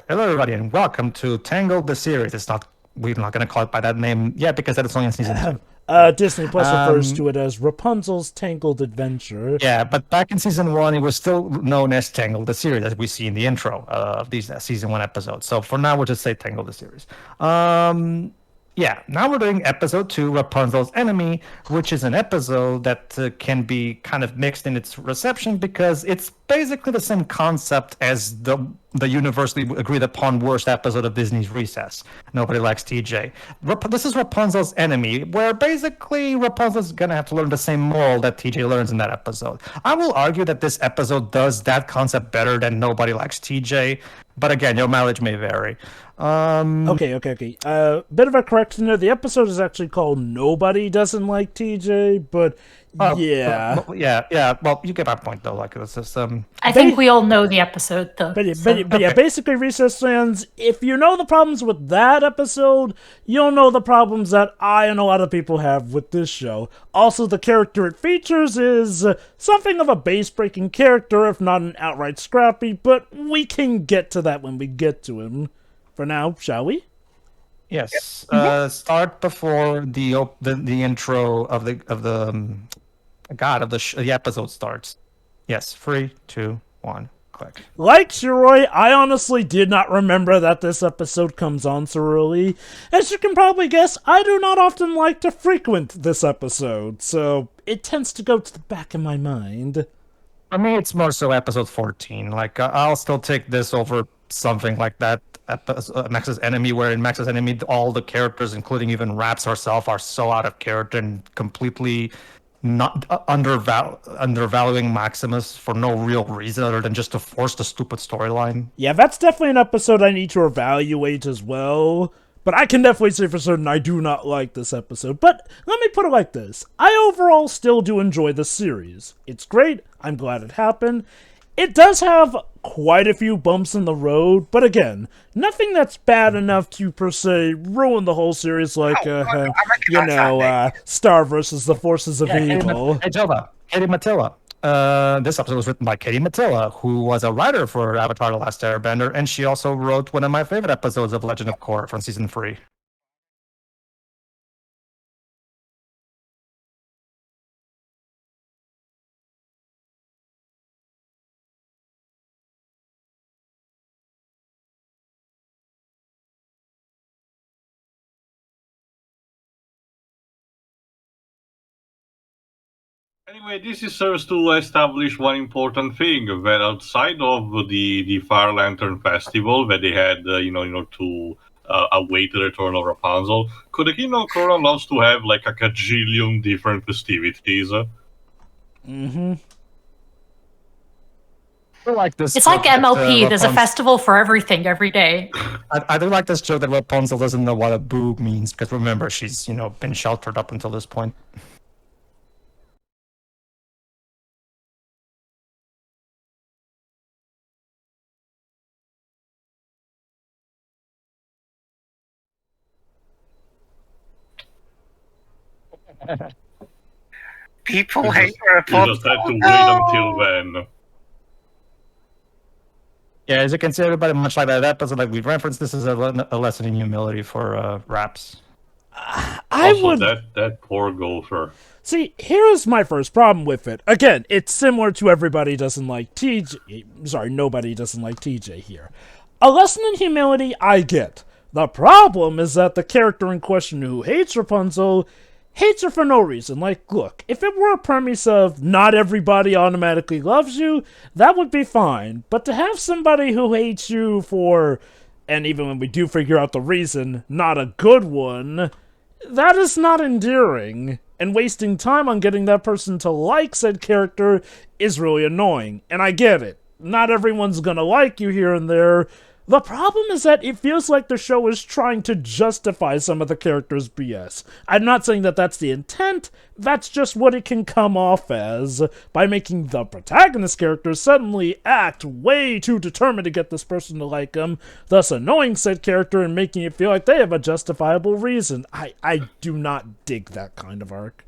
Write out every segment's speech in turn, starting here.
Hello, everybody, and welcome to Tangled the series. We're not going to call it by that name yet because that is only in season two. Disney Plus refers to it as Rapunzel's Tangled Adventure. Yeah, but back in season one, it was still known as Tangled the series, as we see in the intro of these season one episodes. So for now, we'll just say Tangled the series. Yeah, now we're doing episode two, Rapunzel's Enemy, which is an episode that can be kind of mixed in its reception because it's basically the same concept as the universally agreed upon worst episode of Disney's Recess. Nobody likes TJ. This is Rapunzel's Enemy, where basically Rapunzel's gonna have to learn the same moral that TJ learns in that episode. I will argue that this episode does that concept better than Nobody Likes TJ, but again, your mileage may vary. Okay. Bit of a correction there. The episode is actually called Nobody Doesn't Like TJ, but yeah. Yeah. Well, you get my point though. Like this is I think we all know the episode, though. But yeah, basically, Recess fans, if you know the problems with that episode, you'll know the problems that I and a lot of people have with this show. Also, the character it features is something of a base-breaking character, if not an outright scrappy, but we can get to that when we get to him. For now, shall we? Yes. Start before the intro of the episode starts. Yes. 3, 2, 1. Click. Like Shiroi, I honestly did not remember that this episode comes on so early. As you can probably guess, I do not often like to frequent this episode, so it tends to go to the back of my mind. For me, it's more so episode 14. Like I'll still take this over something like that. Max's Enemy, where in Max's Enemy, all the characters, including even Raps herself, are so out of character and completely not undervaluing Maximus for no real reason other than just to force the stupid storyline. Yeah, that's definitely an episode I need to evaluate as well. But I can definitely say for certain I do not like this episode. But let me put it like this. I overall still do enjoy the series. It's great. I'm glad it happened. It does have quite a few bumps in the road, but again, nothing that's bad enough to, per se, ruin the whole series like, Star versus the Forces of Evil. Hey, Jova, Katie Matilla. This episode was written by Katie Matilla, who was a writer for Avatar: The Last Airbender, and she also wrote one of my favorite episodes of Legend of Korra from season 3. Anyway, this serves to establish one important thing. That outside of the Fire Lantern Festival, that they had, to await the return of Rapunzel, could the Kingdom of Korra loves to have like a cajillion different festivities? Mm-hmm. I like this. It's like MLP. There's a festival for everything every day. I do like this joke that Rapunzel doesn't know what a boo means because remember she's been sheltered up until this point. People hate You just had to wait until then. Yeah, as you can see, everybody, much like that episode, like we've referenced, this is a lesson in humility for Raps. That poor gopher. See, here's my first problem with it. Again, it's similar to Everybody Doesn't Like TJ. Sorry, Nobody Doesn't Like TJ here. A lesson in humility, I get. The problem is that the character in question who hates Rapunzel hates her for no reason. Like, look, if it were a premise of not everybody automatically loves you, that would be fine. But to have somebody who hates you for, and even when we do figure out the reason, not a good one, that is not endearing. And wasting time on getting that person to like said character is really annoying. And I get it. Not everyone's gonna like you here and there. The problem is that it feels like the show is trying to justify some of the characters' BS. I'm not saying that that's the intent, that's just what it can come off as, by making the protagonist characters suddenly act way too determined to get this person to like them, thus annoying said character and making it feel like they have a justifiable reason. I do not dig that kind of arc.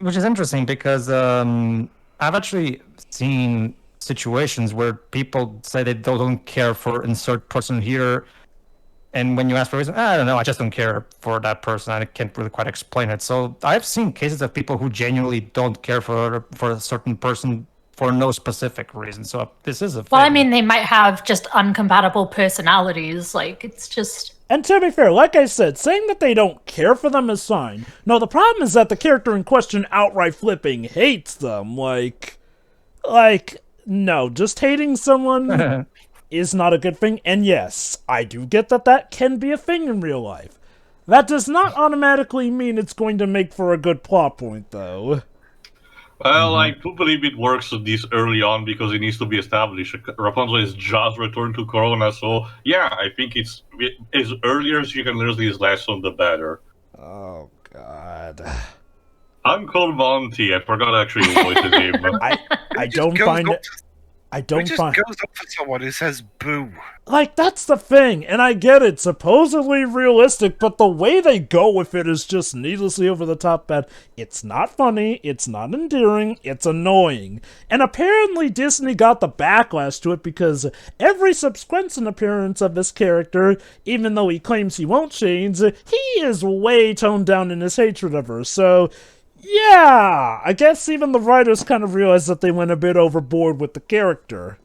Which is interesting because I've actually seen situations where people say they don't care for insert person here, and when you ask for a reason, I don't know, I just don't care for that person. I can't really quite explain it. So I've seen cases of people who genuinely don't care for a certain person for no specific reason. So this is a thing. Well, I mean, they might have just uncompatible personalities. Like, it's just... And to be fair, like I said, saying that they don't care for them is fine. No, the problem is that the character in question outright flipping hates them. Like, no, just hating someone is not a good thing. And yes, I do get that that can be a thing in real life. That does not automatically mean it's going to make for a good plot point, though. Well, I do believe it works this early on because it needs to be established. Rapunzel is just returned to Corona, so yeah, I think it's as earlier as you can learn this lesson, the better. Oh, God. Uncle Monty, I forgot actually who voices him. I don't find it... I don't just find... goes up to someone who says boo. Like, that's the thing, and I get it, supposedly realistic, but the way they go with it is just needlessly over the top bad. It's not funny, it's not endearing, it's annoying. And apparently Disney got the backlash to it because every subsequent appearance of this character, even though he claims he won't change, he is way toned down in his hatred of her, so... yeah, I guess even the writers kind of realized that they went a bit overboard with the character.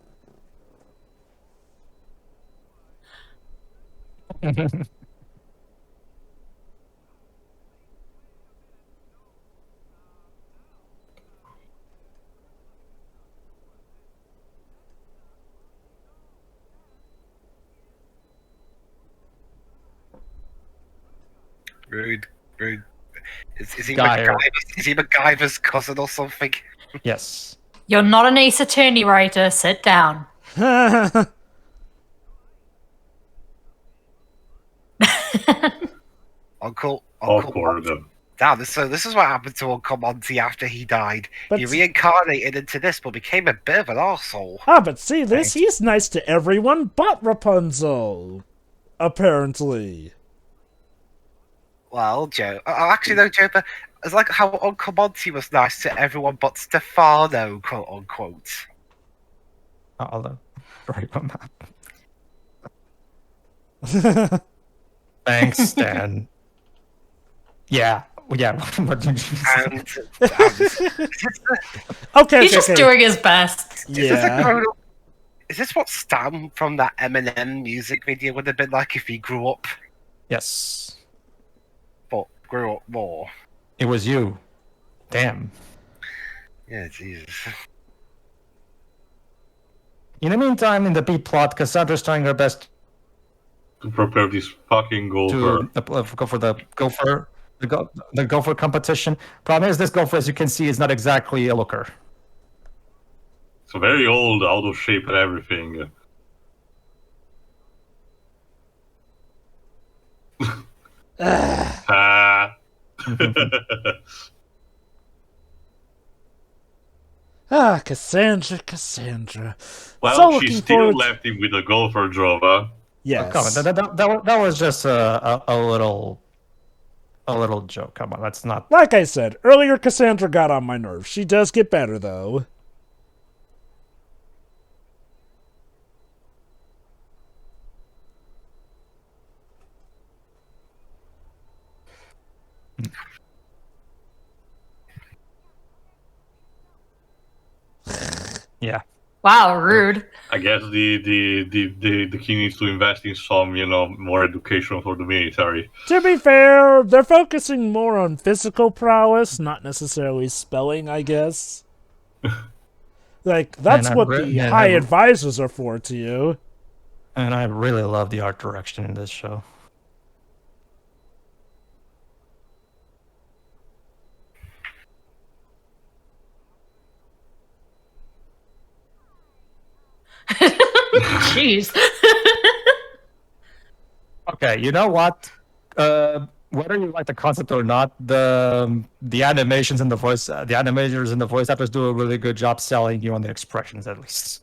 Rude. Is he Dire. MacGyver's cousin or something? Yes. You're not an Ace Attorney writer. Sit down. Uncle Awkward. Monty. Now, this is what happened to Uncle Monty after he died. But- He reincarnated into this, but became a bit of an arsehole. But see this, he's nice to everyone but Rapunzel. Apparently. Well, Joe. Actually, no, Joe, but it's like how Uncle Monty was nice to everyone but Stefano, quote unquote. I'll write on that. Thanks, Stan. Yeah. What did you say? And Okay, He's just doing his best. Yeah. Is this what Stan from that Eminem music video would have been like if he grew up, Yes. but grew up more? It was you. Damn. Yeah, Jesus. In the meantime, in the B plot, Cassandra's trying her best To prepare this fucking gopher. to go for the gopher, the gopher competition. Problem is, this gopher, as you can see, is not exactly a looker. It's very old, out of shape and everything. Ah. Cassandra. Well, So she looking still forward- left him with the gopher Jova. Yes. Come on, that was just a little joke. Come on, that's not. Like I said, earlier Cassandra got on my nerves. She does get better, though. Yeah. Wow, rude. I guess the king needs to invest in some, more education for the military. To be fair, they're focusing more on physical prowess, not necessarily spelling, I guess. Like, that's Man, what I've the written- high I've- advisors are for to you. And I really love the art direction in this show. Jeez. Okay, you know what? Whether you like the concept or not, the animations and the voice, the animators and the voice actors do a really good job selling you on the expressions, at least.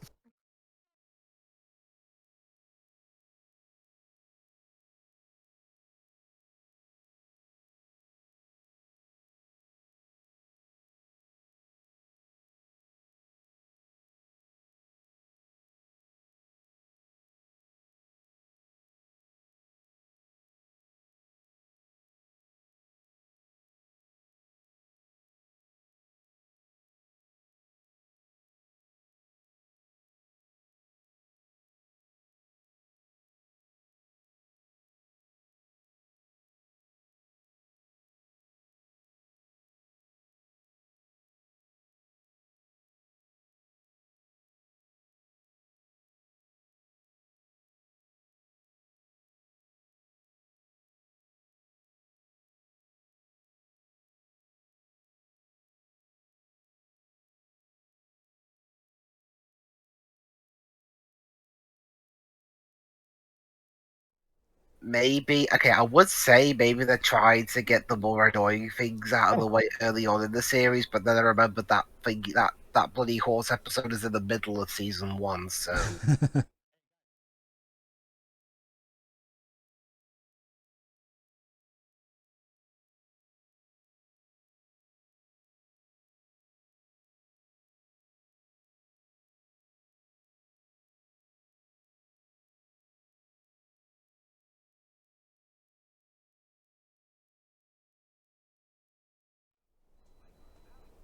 maybe okay. I would say maybe they tried to get the more annoying things out of the way early on in the series, but then I remembered that thing that bloody horse episode is in the middle of season 1, so.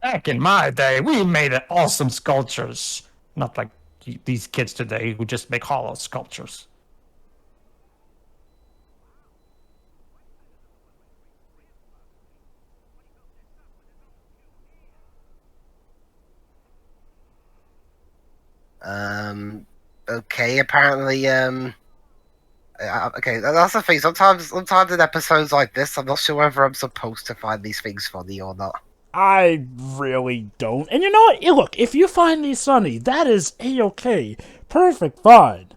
Back in my day, we made awesome sculptures. Not like these kids today who just make hollow sculptures. Okay, apparently, okay, that's the thing. Sometimes in episodes like this, I'm not sure whether I'm supposed to find these things funny or not. I really don't. And you know what? Look, if you find these funny, that is A-okay. Perfect, fine.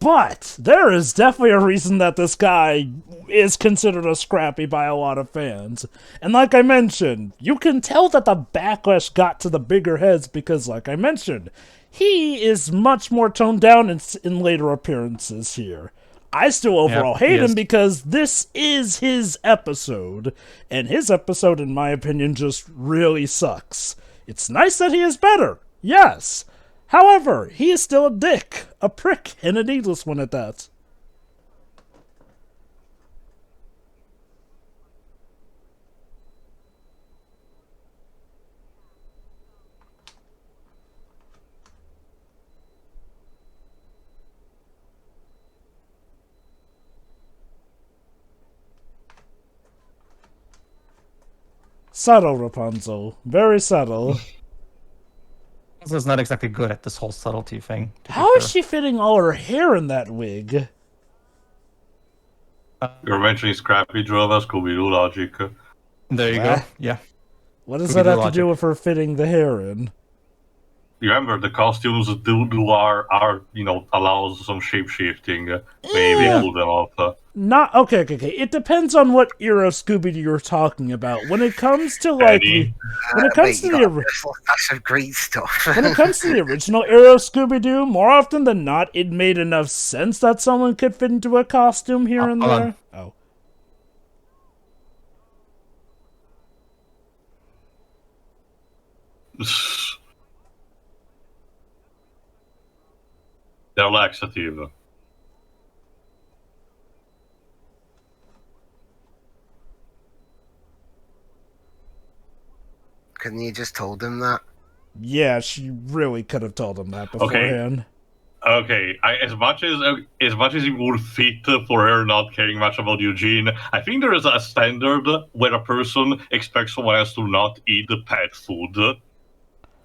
But there is definitely a reason that this guy is considered a scrappy by a lot of fans. And like I mentioned, you can tell that the backlash got to the bigger heads because, like I mentioned, he is much more toned down in later appearances here. I still overall hate him because this is his episode, and his episode, in my opinion, just really sucks. It's nice that he is better, yes. However, he is still a dick, a prick, and a needless one at that. Subtle, Rapunzel. Very subtle. This is not exactly good at this whole subtlety thing. How is she fitting all her hair in that wig? You're mentioning Scrappy Drova, Scooby-Doo logic. There you go. Yeah. What does that have to do with her fitting the hair in? Remember, the costumes are allows some shape shifting. Maybe pull them off. Not okay. It depends on what era of Scooby-Doo you're talking about. When it comes to like, when it comes to that's some great stuff. when it comes to the original era of Scooby-Doo, more often than not, it made enough sense that someone could fit into a costume here and there. Oh. They're laxative. Couldn't you just told him that? Yeah, she really could have told him that beforehand. Okay, as much as it would fit for her not caring much about Eugene, I think there is a standard where a person expects someone else to not eat the pet food.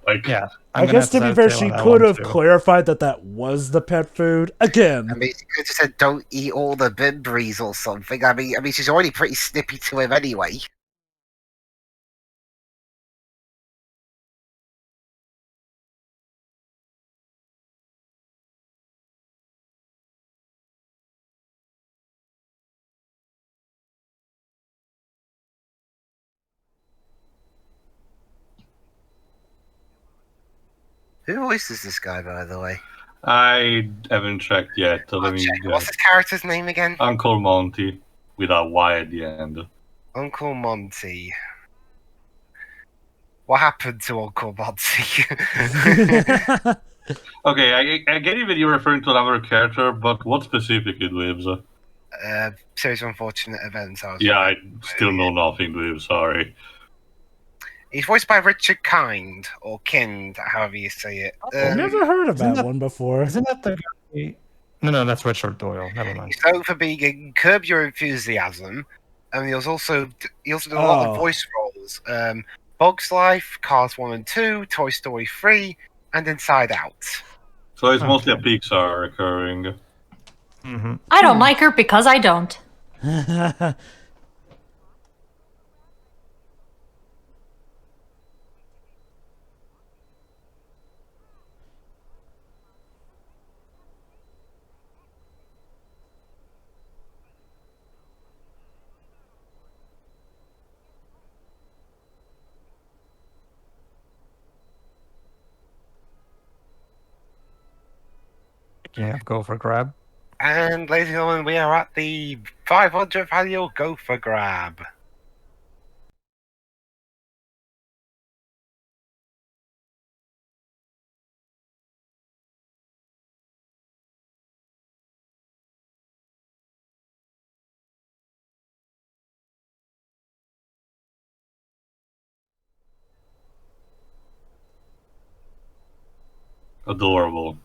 Like, yeah, I guess to be fair, she could have clarified that was the pet food. Again, I mean, she could have said, "Don't eat all the bimberies" or something. I mean, she's already pretty snippy to him anyway. Who voices this guy, by the way? I haven't checked yet. Let me check. What's his character's name again? Uncle Monty, with a Y at the end. Uncle Monty. What happened to Uncle Monty? Okay, I get it that you're referring to another character, but what specifically, Dweebs? Series of Unfortunate Events. I still know nothing, Dweebs, sorry. He's voiced by Richard Kind, or Kind, however you say it. I've never heard of that one before. Isn't that the guy? No, that's Richard Doyle. Never mind. He's known for being in Curb Your Enthusiasm, and he also did a lot of voice roles. Bug's Life, Cars 1 and 2, Toy Story 3, and Inside Out. So it's mostly a Pixar recurring. Mm-hmm. I don't like her because I don't. Speaking of go for grab. And ladies and gentlemen, we are at the 500th annual Gopher Grab. Adorable.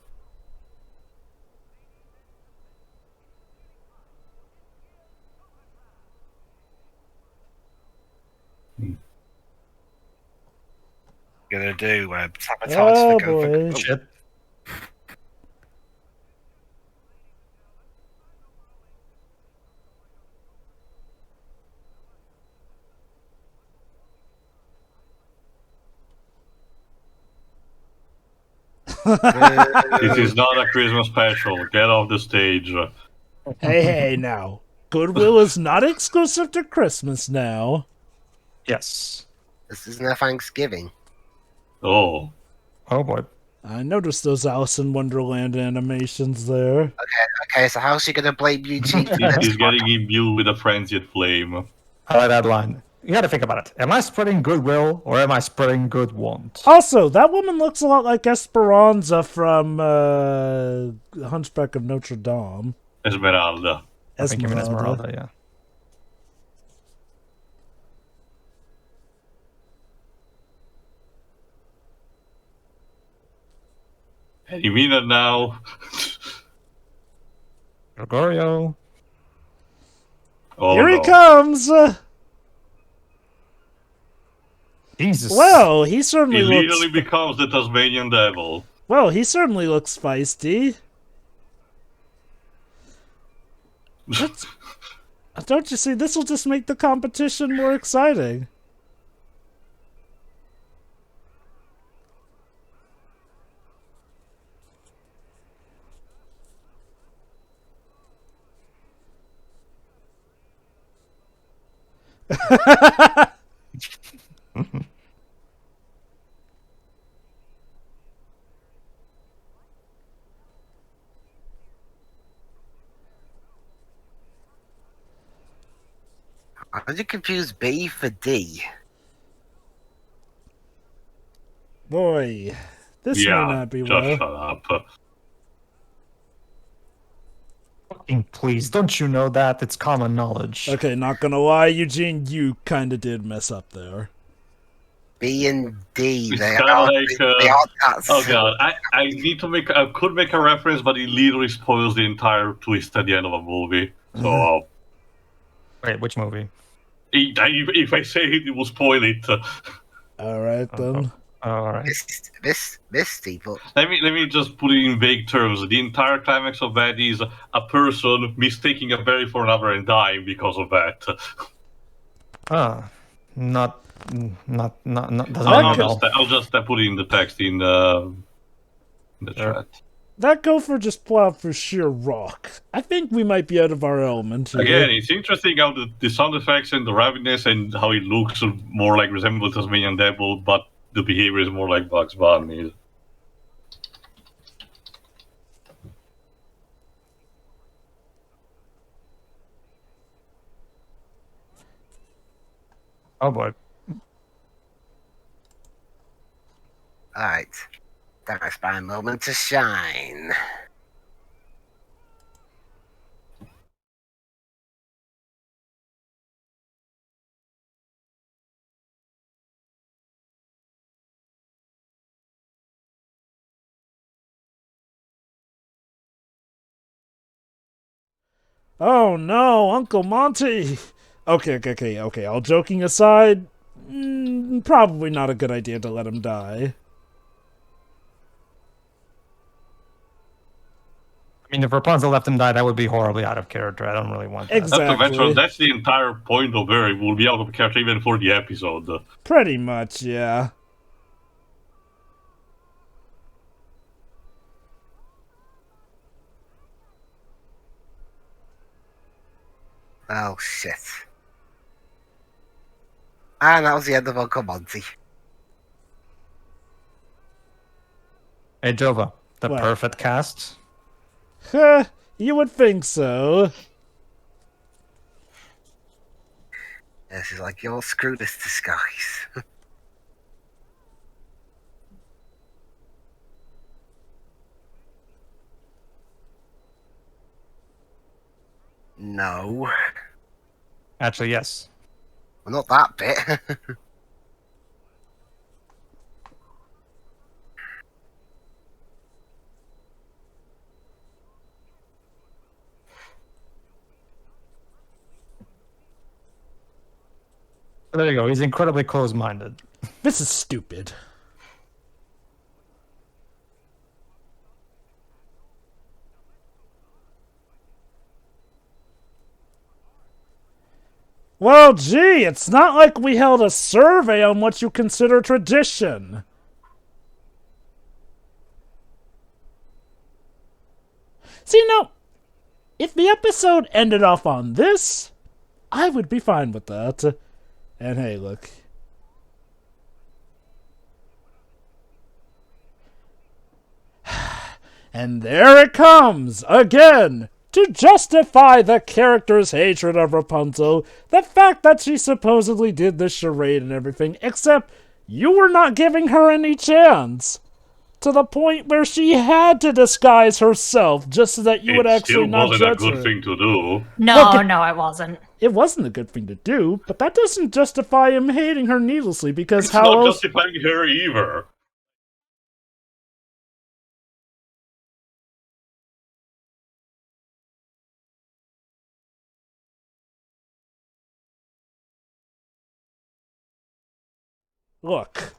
Gonna do sabotage Oh, the Gopher. boy. Oh, Shit. This is not a Christmas special. Get off the stage. Hey, now. Goodwill is not exclusive to Christmas now. Yes. this isn't a Thanksgiving. Oh. Oh boy. I noticed those Alice in Wonderland animations there. Okay, so how's she gonna blame Eugene for this? He's getting imbued with a frenzied flame. I like that line. You gotta think about it. Am I spreading goodwill or am I spreading good want? Also, that woman looks a lot like Esperanza from Hunchback of Notre Dame. Esmeralda. I think you mean Esmeralda, yeah. You mean it now? Gregorio. Oh, Here he no. comes! Jesus. Well, he He certainly literally looks... becomes the Tasmanian devil. Well, he certainly looks feisty. Don't you see, this will just make the competition more exciting. How did you confuse B for D? Boy, this may Yeah, not be just well. shut up. Fucking please, don't you know that? It's common knowledge. Okay, not gonna lie, Eugene, you kinda did mess up there. B and D, It's they kinda are like, they are that Oh similar. god, I need to make. I could make a reference, but it literally spoils the entire twist at the end of a movie. So, Wait, which movie? if I say it, it will spoil it. Alright then. Oh, alright. Misty, but Let me just put it in vague terms. The entire climax of that is a person mistaking a berry for another and dying because of that. Ah. Not doesn't I'll, ring I'll a bell. just put it in the text in the Sure. chat. That gopher just plowed through sheer rock. I think we might be out of our element here. Again, it's interesting how the sound effects and the rabbitness and how it looks more like resemble Tasmanian Devil, but the behavior is more like Bugs Bunny. Oh boy. alright. That's my moment to shine. Oh no, Uncle Monty! Okay. All joking aside, probably not a good idea to let him die. I mean, if Rapunzel left him die, that would be horribly out of character. I don't really want that. Exactly. That's the entire point of her. It will be out of character even for the episode. Pretty much, yeah. Oh shit. And that was the end of Uncle Monty. Hey, Jova, the What? perfect cast. Huh, you would think so. This is like your screw this disguise. No. Actually, yes. Well, not that bit. There you go. He's incredibly close-minded. This is stupid. Well, gee, it's not like we held a survey on what you consider tradition. See, now, if the episode ended off on this, I would be fine with that. And hey, look. And there it comes, again! To justify the character's hatred of Rapunzel, the fact that she supposedly did this charade and everything, except you were not giving her any chance. To the point where she had to disguise herself just so that you would actually not It judge still wasn't a her. good thing to do. No, Look, no, it wasn't. It wasn't a good thing to do, but that doesn't justify him hating her needlessly, because It's how not else... justifying her either. Look,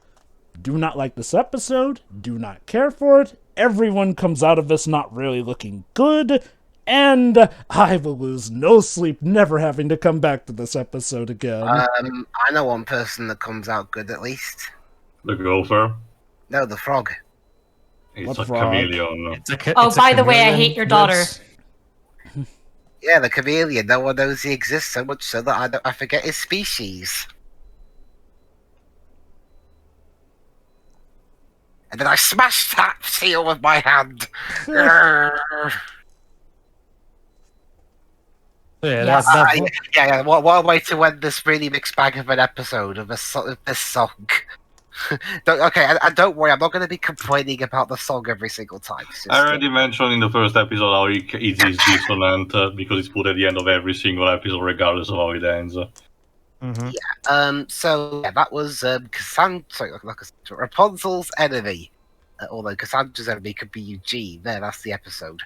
do not like this episode, do not care for it, everyone comes out of this not really looking good, and I will lose no sleep never having to come back to this episode again. I know one person that comes out good at least. The gopher. No, the frog. It's What a frog? chameleon. Oh, by the way, I hate your daughter. Yeah, the chameleon. No one knows he exists, so much so that I forget his species. And then I smashed that seal with my hand. Yeah, Yes. Yeah. What a way to end this really mixed bag of an episode of this song. Don't worry, I'm not going to be complaining about the song every single time. It's I just, already mentioned in the first episode how it is dissonant because it's put at the end of every single episode, regardless of how it ends. So yeah, that was Rapunzel's enemy. Although Cassandra's enemy could be Eugene. There, that's the episode.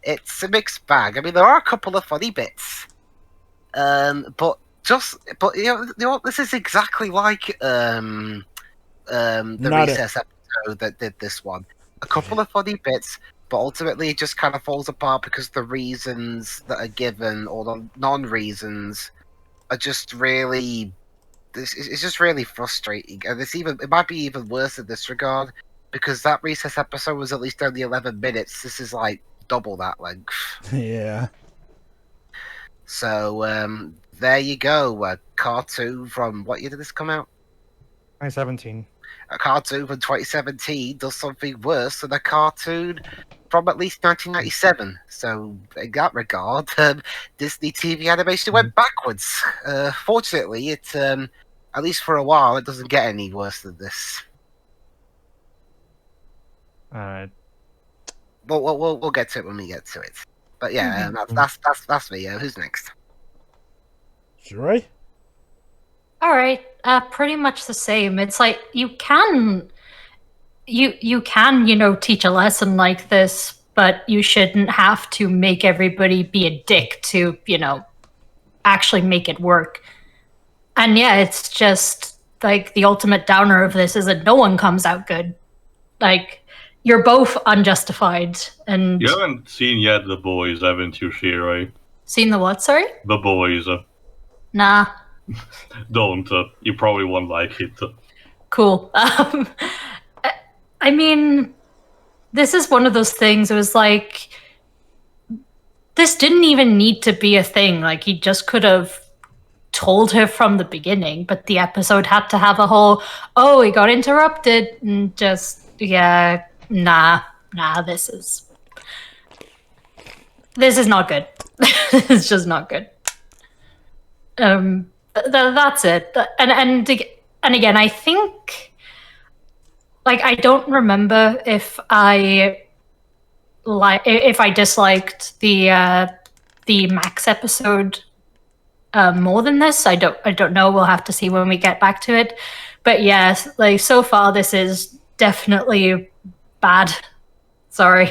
It's a mixed bag. I mean, there are a couple of funny bits, but you know what? This is exactly like the Recess episode that did this one. A couple of funny bits, but ultimately it just kind of falls apart because the reasons that are given or the non-reasons are just really. It's just really frustrating, and it might be even worse in this regard because that Recess episode was at least only 11 minutes. This is like double that length. Yeah. So there you go. A cartoon from what year did this come out? 2017. A cartoon from 2017 does something worse than a cartoon from at least 1997. So in that regard, Disney TV animation went backwards. Fortunately, it at least for a while, it doesn't get any worse than this. All right. We'll get to it when we get to it. But yeah, that's me. Who's next? Should I? All right, pretty much the same. It's like you can, teach a lesson like this, but you shouldn't have to make everybody be a dick to, actually make it work. And yeah, it's just like the ultimate downer of this is that no one comes out good. Like, you're both unjustified. And You haven't seen yet The Boys, haven't you, Shirai? seen the what? Sorry, The Boys. nah. Don't. You probably won't like it. Cool. I mean, this is one of those things. It was like, this didn't even need to be a thing. Like, he just could have told her from the beginning, but the episode had to have a whole, oh, he got interrupted, and just, yeah, nah. nah, this is not good. It's just not good. That's it. And again, I think, like, I don't remember if I disliked the Max episode more than this. I don't know. We'll have to see when we get back to it. But yes, like, so far this is definitely bad. Sorry.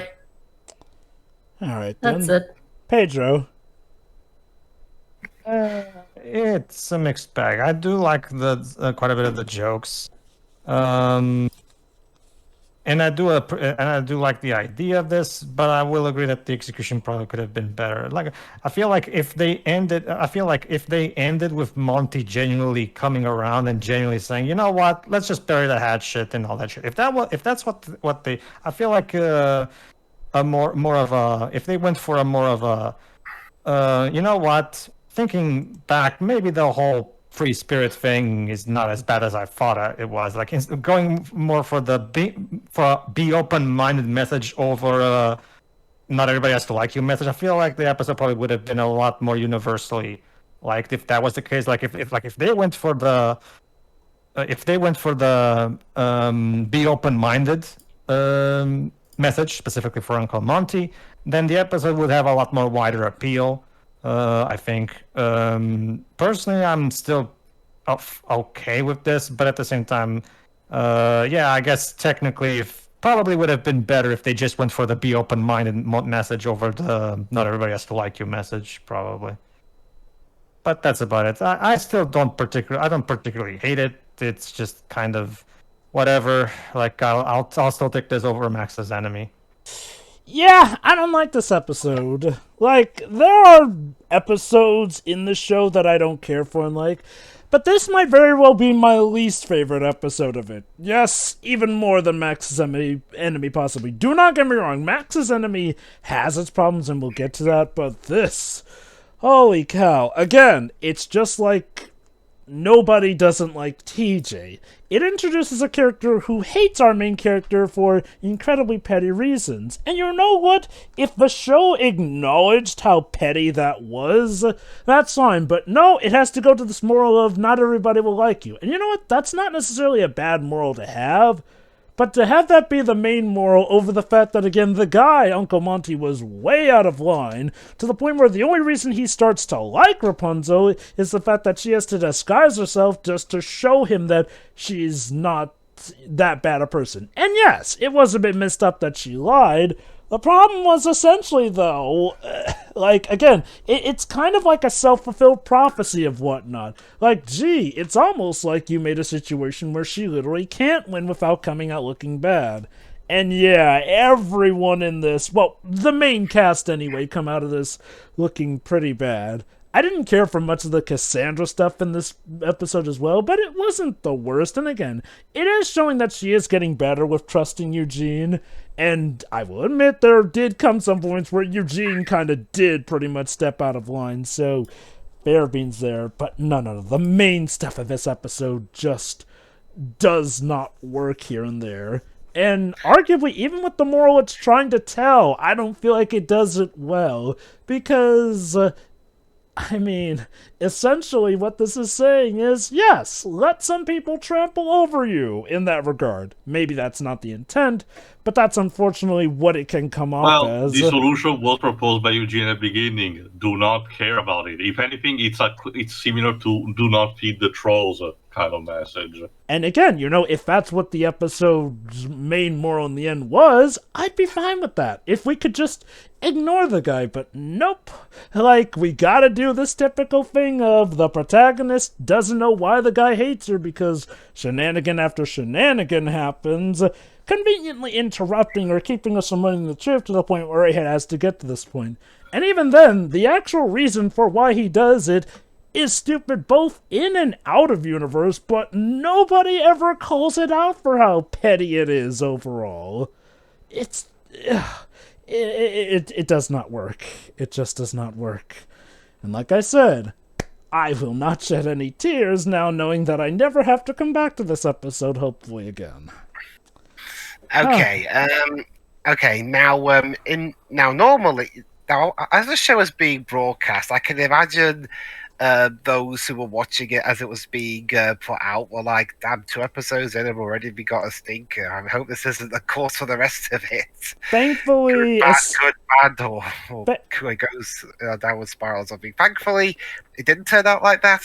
All right, That's then. it. Pedro. It's a mixed bag. I do like the quite a bit of the jokes, and I do like the idea of this, but I will agree that the execution probably could have been better. Like, I feel like if they ended with Monty genuinely coming around and genuinely saying, you know what, let's just bury the hatchet and all that shit. If that's what they, I feel like if they went for a more of a, you know what, thinking back, maybe the whole free spirit thing is not as bad as I thought it was. Like, going more for the be open-minded message over not everybody has to like you message. I feel like the episode probably would have been a lot more universally liked if that was the case. Like, if they went for the be open-minded message specifically for Uncle Monty, then the episode would have a lot more wider appeal. I think personally, I'm still okay with this, but at the same time, yeah, I guess technically, probably would have been better if they just went for the be open-minded message over the not everybody has to like you message, probably. But that's about it. I still don't particularly hate it. It's just kind of whatever. Like, I'll still take this over Max's Enemy. Yeah, I don't like this episode. Like, there are episodes in the show that I don't care for and like, but this might very well be my least favorite episode of it. Yes, even more than Max's Enemy, possibly. Do not get me wrong, Max's Enemy has its problems, and we'll get to that, but this... Holy cow. Again, it's just like nobody doesn't like TJ. It introduces a character who hates our main character for incredibly petty reasons. And you know what? If the show acknowledged how petty that was, that's fine. But no, it has to go to this moral of not everybody will like you. And you know what? That's not necessarily a bad moral to have. But to have that be the main moral over the fact that, again, the guy, Uncle Monty, was way out of line, to the point where the only reason he starts to like Rapunzel is the fact that she has to disguise herself just to show him that she's not that bad a person. And yes, it was a bit messed up that she lied. The problem was essentially, though, like, again, it's kind of like a self-fulfilled prophecy of whatnot. Like, gee, it's almost like you made a situation where she literally can't win without coming out looking bad. And yeah, everyone in this, well, the main cast anyway, come out of this looking pretty bad. I didn't care for much of the Cassandra stuff in this episode as well, but it wasn't the worst. And again, it is showing that she is getting better with trusting Eugene. And I will admit there did come some points where Eugene kind of did pretty much step out of line. So, fair beans there. But no. The main stuff of this episode just does not work here and there. And arguably, even with the moral it's trying to tell, I don't feel like it does it well. Because... I mean, essentially what this is saying is, yes, let some people trample over you in that regard. Maybe that's not the intent, but that's unfortunately what it can come off as. The solution was proposed by Eugene at the beginning. Do not care about it. If anything, it's similar to do not feed the trolls kind of message. And again, you know, if that's what the episode's main moral in the end was, I'd be fine with that. If we could just ignore the guy, but nope. Like, we gotta do this typical thing of the protagonist doesn't know why the guy hates her because shenanigan after shenanigan happens, conveniently interrupting or keeping us from running the trip to the point where it has to get to this point. And even then, the actual reason for why he does it is stupid both in and out of universe, but nobody ever calls it out for how petty it is overall. It does not work. It just does not work. And like I said, I will not shed any tears now knowing that I never have to come back to this episode, hopefully, again. Okay, Okay, now normally now as the show is being broadcast, I can imagine those who were watching it as it was being put out were like, "Damn, 2 episodes in, and already we got a stinker. I hope this isn't the course for the rest of it." Thankfully, Good, bad, or it goes downward spiral or something. Thankfully, it didn't turn out like that.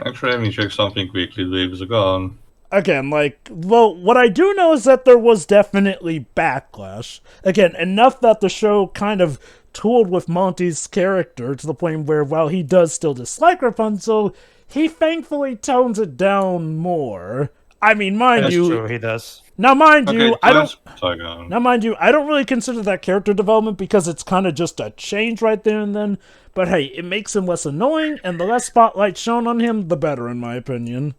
Actually, let me check something quickly. Waves are gone. again, well, what I do know is that there was definitely backlash. Again, enough that the show kind of tooled with Monty's character to the point where, while he does still dislike Rapunzel, he thankfully tones it down more. I mean, mind That's you, true, he does. now mind Okay, you, I don't. Sorry, go on. Now, mind you, I don't really consider that character development because it's kind of just a change right there and then. But hey, it makes him less annoying, and the less spotlight shown on him, the better, in my opinion.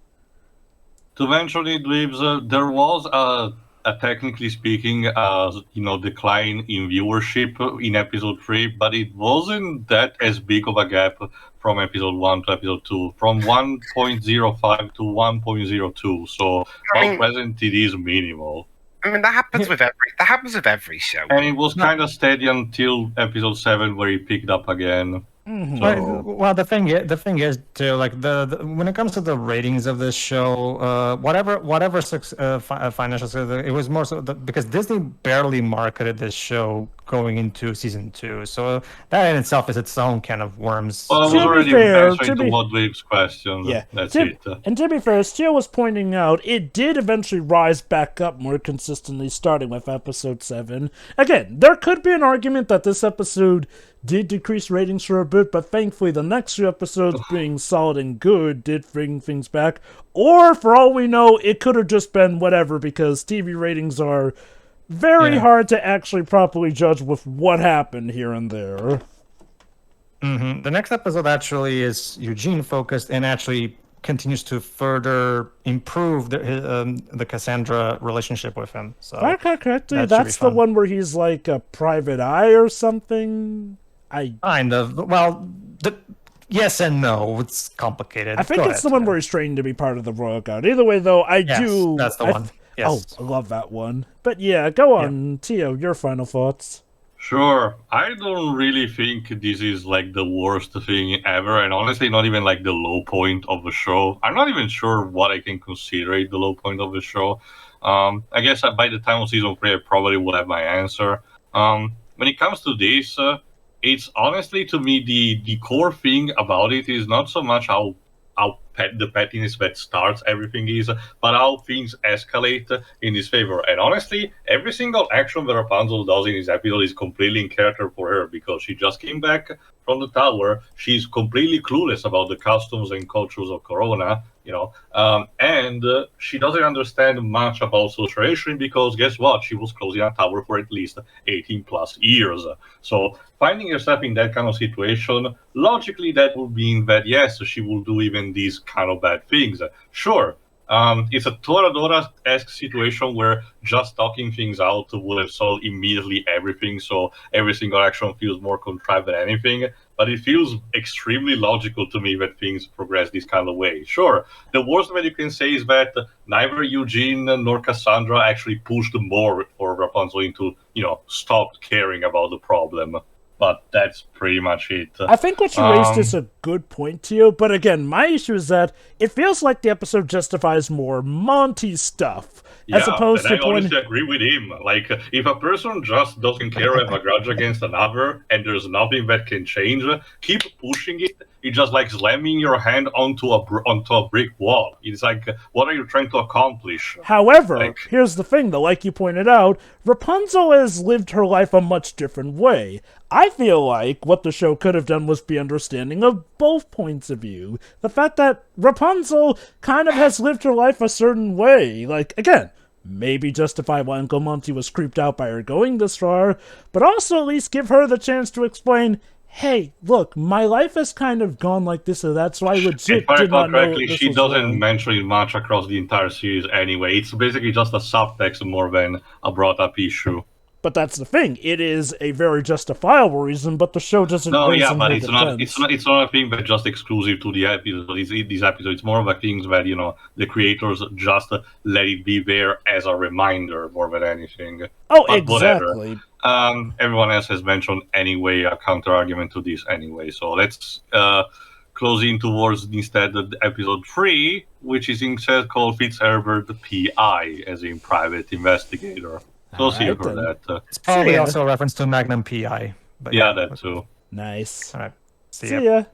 To mention it, Dweebs, there was a technically speaking, decline in viewership in episode 3, but it wasn't that as big of a gap from episode 1 to episode 2, from 1.05 to 1.02. So, while present, it is minimal. I mean, that happens with every show. And it was kind of steady until episode 7, where he picked up again. Well, the thing is too, like the when it comes to the ratings of this show, whatever financial success, it was more so because Disney barely marketed this show going into season 2, so that in itself is its own kind of worms. Well, I was To be already fair, answering to what Wave's question. Yeah, That's it. And to be fair, as Theo was pointing out, it did eventually rise back up more consistently, starting with episode 7. Again, there could be an argument that this episode did decrease ratings for a bit, but thankfully the next few episodes being solid and good did bring things back. Or, for all we know, it could have just been whatever, because TV ratings are very hard to actually properly judge with what happened here and there. Mm-hmm. The next episode actually is Eugene focused and actually continues to further improve the Cassandra relationship with him. So If I recall correctly, that should that's be the fun. one where he's like a private eye or something. Kind of. Well, yes and no. It's complicated. I think Go it's ahead, the one Theo. where he's trained to be part of the Royal Guard. Either way, though, Yes, that's the one. Yes. Oh, I love that one. But yeah, go on, Tio, your final thoughts. Sure. I don't really think this is like the worst thing ever, and honestly, not even like the low point of the show. I'm not even sure what I can consider it the low point of the show. I guess by the time of season 3, I probably would have my answer. When it comes to this, it's honestly, to me, the core thing about it is not so much how the pettiness that starts everything is, but how things escalate in his favor. And honestly, every single action that Rapunzel does in this episode is completely in character for her, because she just came back from the tower. She's completely clueless about the customs and cultures of Corona, and she doesn't understand much about social because guess what? She was closed in a tower for at least 18 plus years. So finding herself in that kind of situation, logically that would mean that yes, she will do even these kind of bad things. Sure, it's a Toradora-esque situation where just talking things out would have solved immediately everything, so every single action feels more contrived than anything, but it feels extremely logical to me that things progress this kind of way. Sure, the worst that you can say is that neither Eugene nor Cassandra actually pushed more for Rapunzel into, stopped caring about the problem. But that's pretty much it. I think what you raised is a good point, Tio, but again, my issue is that it feels like the episode justifies more Monty stuff, as opposed to I honestly agree with him. Like, if a person just doesn't care and have a grudge against another, and there's nothing that can change, keep pushing it. It's just like slamming your hand onto a brick wall. It's like, what are you trying to accomplish? However, here's the thing, though, like you pointed out, Rapunzel has lived her life a much different way. I feel like what the show could have done was be understanding of both points of view. The fact that Rapunzel kind of has lived her life a certain way. Like, again, maybe justify why Uncle Monty was creeped out by her going this far, but also at least give her the chance to explain, hey, look, my life has kind of gone like this or that, so I legit did not know correctly, this she was doesn't wrong. mention it much across the entire series anyway. It's basically just a subtext more than a brought-up issue. But that's the thing. It is a very justifiable reason, but the show doesn't. No, raise yeah, them but to it's the not. fence. It's not a thing that's just exclusive to the episode. These episodes. It's more of a thing that the creators just let it be there as a reminder more than anything. Oh, But exactly. whatever. Everyone else has mentioned anyway a counter argument to this anyway. So let's close in towards instead episode 3, which is instead called Fitzherbert PI, as in private investigator. So see you Alright, for then. that. It's probably ya. also a reference to Magnum PI. But Yeah, that too. Nice. All right. See See ya. ya.